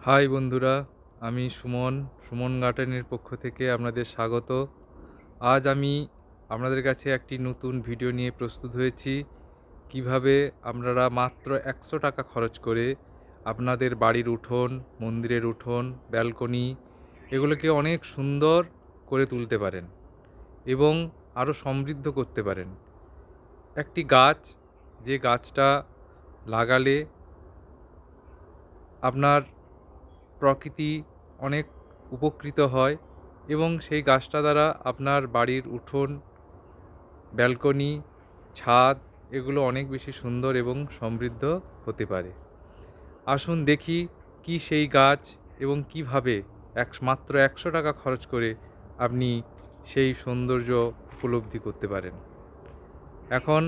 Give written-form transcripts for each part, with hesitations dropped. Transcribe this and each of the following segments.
High বন্ধুরা, আমি সুমন গার্ডেনের পক্ষ থেকে আপনাদের স্বাগত। আজ আমি আপনাদের কাছে একটি নতুন ভিডিও নিয়ে প্রস্তুত হয়েছি। কিভাবে আপনারা মাত্র 100 টাকা খরচ করে আপনাদের বাড়ির উঠোন, মন্দিরের উঠোন, ব্যালকনি এগুলোকে অনেক সুন্দর করে তুলতে পারেন এবং আরও সমৃদ্ধ করতে পারেন। একটি গাছ, যে গাছটা লাগালে আপনার প্রকৃতি অনেক উপকৃত হয় এবং সেই গাছটা দ্বারা আপনার বাড়ির উঠোন, ব্যালকনি, ছাদ এগুলো অনেক বেশি সুন্দর এবং সমৃদ্ধ হতে পারে। আসুন দেখি কি সেই গাছ এবং কিভাবে মাত্র 100 টাকা খরচ করে আপনি সেই সৌন্দর্য উপলব্ধি করতে পারেন। এখন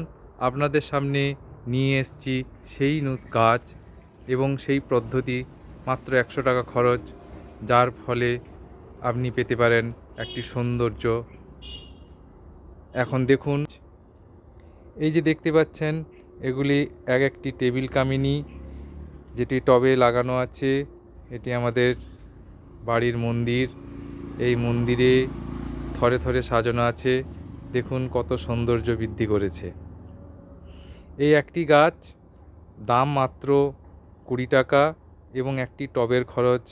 আপনাদের সামনে নিয়ে এসেছি সেই গাছ এবং সেই পদ্ধতি, মাত্র 100 টাকা খরচ, যার ফলে আপনি পেতে পারেন একটি সৌন্দর্য। এখন দেখুন, এই যে দেখতে পাচ্ছেন, এগুলি একটি টেবিল কামিনী, যেটি টবে লাগানো আছে। এটি আমাদের বাড়ির মন্দির। এই মন্দিরে থরে থরে সাজানো আছে। দেখুন কত সৌন্দর্য বৃদ্ধি করেছে। এই একটি গাছ দাম মাত্র 20 টাকা এবং একটি টবের খরচ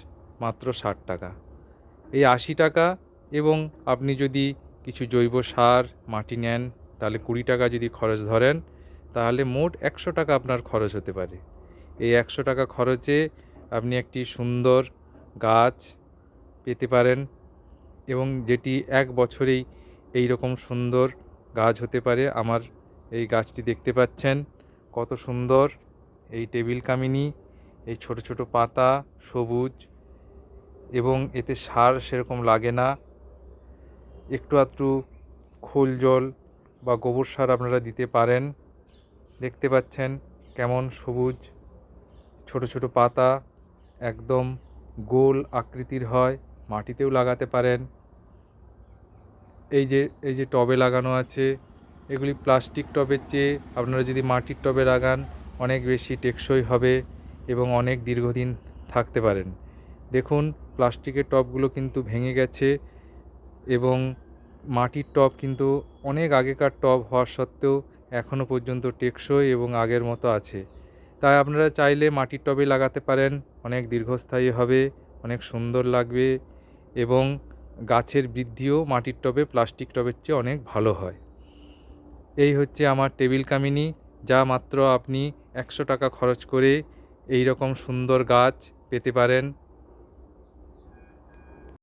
মাত্র 60 টাকা। এই 80 টাকা, এবং আপনি যদি কিছু জৈব সার, মাটি নেন, তাহলে 20 টাকা যদি খরচ ধরেন, তাহলে মোট 100 টাকা আপনার খরচ হতে পারে। এই 100 টাকা খরচে আপনি একটি সুন্দর গাছ পেতে পারেন, এবং যেটি 1 বছরেই এই রকম সুন্দর গাছ হতে পারে। আমার এই গাছটি দেখতে পাচ্ছেন কত সুন্দর। এই টেবিল কামিনী, এই ছোট ছোট পাতা, সবুজ, এবং এতে সার সেরকম লাগে না। একটু আধটু খোল জল বা গোবর সার আপনারা দিতে পারেন। দেখতে পাচ্ছেন কেমন সবুজ, ছোট ছোট পাতা, একদম গোল আকৃতির হয়। মাটিতেও লাগাতে পারেন। এই যে টবে লাগানো আছে, এগুলি প্লাস্টিক টবের চেয়ে আপনারা যদি মাটির টবে লাগান অনেক বেশি টেকসই হবে এবং অনেক দীর্ঘদিন থাকতে পারেন। দেখুন, প্লাস্টিকের টবগুলো কিন্তু ভেঙে গেছে, এবং মাটির টব কিন্তু অনেক আগেকার টব হওয়া সত্ত্বেও এখনও পর্যন্ত টেকসই এবং আগের মতো আছে। তাই আপনারা চাইলে মাটির টবে লাগাতে পারেন। অনেক দীর্ঘস্থায়ী হবে, অনেক সুন্দর লাগবে, এবং গাছের বৃদ্ধিও মাটির টবে প্লাস্টিক টবের চেয়ে অনেক ভালো হয়। এই হচ্ছে আমার টেবিল কামিনী, যা মাত্র আপনি 100 টাকা খরচ করে এই রকম সুন্দর গাছ পেতে পারেন।